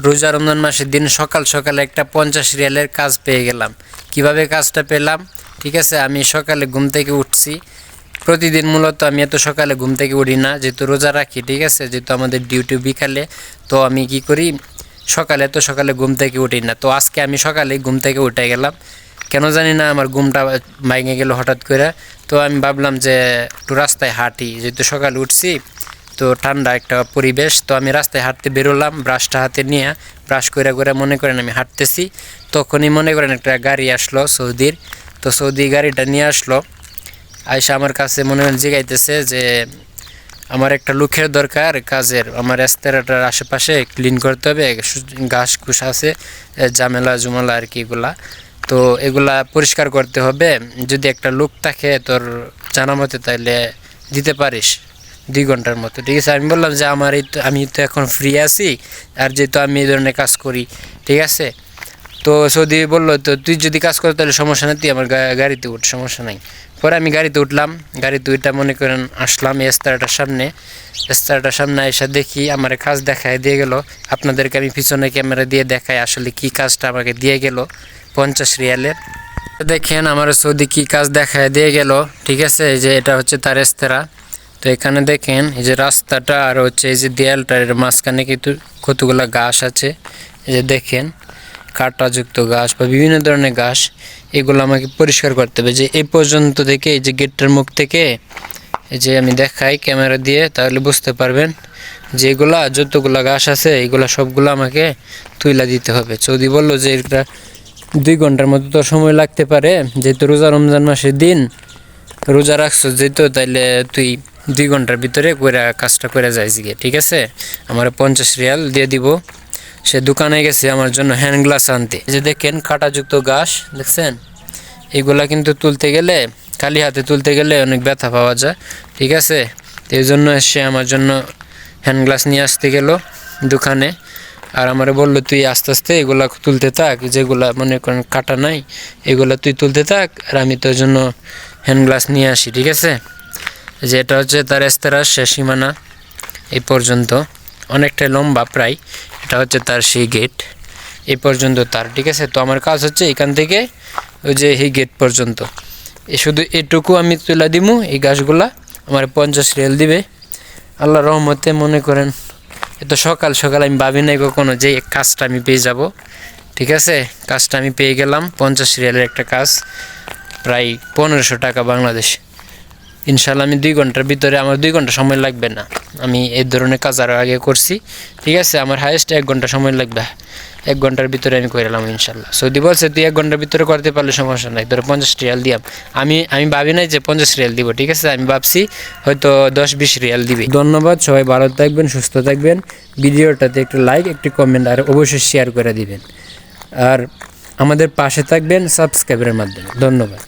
রোজা রমজান মাসের দিন সকাল সকালে একটা 50 রিয়ালের কাজ পেয়ে গেলাম। কিভাবে কাজটা পেলাম? ঠিক আছে, আমি সকালে ঘুম থেকে উঠছি। প্রতিদিন মূলত আমি এত সকালে ঘুম থেকে উঠি না, যেহেতু রোজা রাখি। ঠিক আছে, যেহেতু আমাদের ডিউটি বিকালে, তো আমি কি করি, সকালে এত সকালে ঘুম থেকে উঠি না। তো আজকে আমি সকালে ঘুম থেকে উঠে গেলাম, কেন জানি না আমার ঘুমটা ভাঙে গেল হঠাৎ করে। তো আমি ভাবলাম যে একটু রাস্তায় হাঁটি, যেহেতু সকালে উঠছি, তো ঠান্ডা একটা পরিবেশ। তো আমি রাস্তায় হাঁটতে বেরোলাম, ব্রাশটা হাতে নিয়ে ব্রাশ করে করে মনে করেন আমি হাঁটতেছি। তখনই মনে করেন একটা গাড়ি আসলো সৌদির। তো সৌদি গাড়িটা নিয়ে আসলো, আয়সা আমার কাছে মনে করেন জিগাইতেছে যে আমার একটা লোকের দরকার কাজের, আমার রেস্তোরাঁটার আশেপাশে ক্লিন করতে হবে, ঘাস ঘুষ আছে, ঝামেলা জুমেলা আর কি এগুলা, তো এগুলা পরিষ্কার করতে হবে। যদি একটা লোক থাকে তোর জানা মতে তাইলে দিতে পারিস 2 ঘন্টার মতো। ঠিক আছে, আমি বললাম যে আমি তো এখন ফ্রি আছি, আর যেহেতু আমি এই ধরনের কাজ করি। ঠিক আছে, তো সৌদি বললো তো তুই যদি কাজ কর তাহলে সমস্যা নেই, তুই আমার গাড়িতে উঠ, সমস্যা নাই। পরে আমি গাড়িতে উঠলাম, গাড়িতে উঠটা মনে করেন আসলাম রেস্তোরাঁটার সামনে এসে দেখি আমার কাজ দেখায় দিয়ে গেল। আপনাদেরকে আমি পিছনে ক্যামেরা দিয়ে দেখাই আসলে কি কাজটা আমাকে দিয়ে গেল 50 রিয়ালের। দেখেন আমার সৌদি কি কাজ দেখায় দিয়ে গেল। ঠিক আছে, এই যে এটা হচ্ছে তার রেস্তোরাঁ। তো এখানে দেখেন এই যে রাস্তাটা আর হচ্ছে এই যে দেয়ালটার মাঝখানে কিন্তু কতগুলো ঘাস আছে। এই যে দেখেন কাঁটাযুক্ত ঘাস বা বিভিন্ন ধরনের ঘাস, এগুলো আমাকে পরিষ্কার করতে হবে। যে এই পর্যন্ত থেকে এই যে গেটটার মুখ থেকে এই যে আমি দেখাই ক্যামেরা দিয়ে, তাহলে বুঝতে পারবেন যে এগুলা যতগুলা ঘাস আছে এগুলা সবগুলো আমাকে তুইলা দিতে হবে। সৌদি বললো যে এটা 2 ঘন্টার মতো তো সময় লাগতে পারে, যেহেতু রোজা রমজান মাসের দিন রোজা রাখছো যেহেতু, তাইলে তুই 2 ঘন্টার ভিতরে কাজটা করে যাইস গিয়ে। ঠিক আছে, আমার 50 রিয়াল দিয়ে দিব। সে দোকানে গেছে আমার জন্য হ্যান্ড গ্লাস আনতে। এই যে দেখেন কাঁটাযুক্ত ঘাস দেখছেন, এগুলা কিন্তু তুলতে গেলে, খালি হাতে তুলতে গেলে অনেক ব্যথা পাওয়া যায়। ঠিক আছে, এই জন্য সে আমার জন্য হ্যান্ড গ্লাস নিয়ে আসতে গেল দোকানে, আর আমারে বললো তুই আস্তে আস্তে এগুলা তুলতে থাক, যেগুলা মনে করেন কাটা নাই এগুলা তুই তুলতে থাক, আর আমি তোর জন্য হ্যান্ড গ্লাস নিয়ে আসি। ঠিক আছে, যে এটা হচ্ছে তার রেস্তোরাঁর শেষ সীমানা, এই পর্যন্ত অনেকটাই লম্বা প্রায়। এটা হচ্ছে তার সেই গেট, এই পর্যন্ত তার। ঠিক আছে, তো আমার কাজ হচ্ছে এখান থেকে ওই যে এই গেট পর্যন্ত, শুধু এটুকু আমি তুলে দিব। এই গাছগুলা আমার 50 রিয়াল দিবে আল্লাহ রহমতে। মনে করেন এত সকাল সকাল আমি ভাবি নাই কখনো যে কাজটা আমি পেয়ে যাব। ঠিক আছে, কাজটা আমি পেয়ে গেলাম, 50 রিয়ালের একটা কাজ, প্রায় 1500 টাকা বাংলাদেশ। ইনশাল্লাহ আমি 2 ঘন্টার ভিতরে, আমার 2 ঘন্টা সময় লাগবে না, আমি এই ধরনের কাজ আরও আগে করছি। ঠিক আছে, আমার হাইয়েস্ট 1 ঘন্টা সময় লাগবে, 1 ঘন্টার ভিতরে আমি করে এলাম ইনশাল্লাহ। সৌদি বলছে তুই 1 ঘন্টার ভিতরে করতে পারলে সমস্যা নাই, ধরো 50 রিয়াল দিয়াম। আমি ভাবি নাই যে 50 রিয়াল দিব। ঠিক আছে, আমি ভাবছি হয়তো 10-20 রিয়াল দিবে। ধন্যবাদ, সবাই ভালো থাকবেন, সুস্থ থাকবেন। ভিডিওটাতে একটু লাইক, একটি কমেন্ট আর অবশ্যই শেয়ার করে দিবেন, আর আমাদের পাশে থাকবেন সাবস্ক্রাইবের মাধ্যমে। ধন্যবাদ।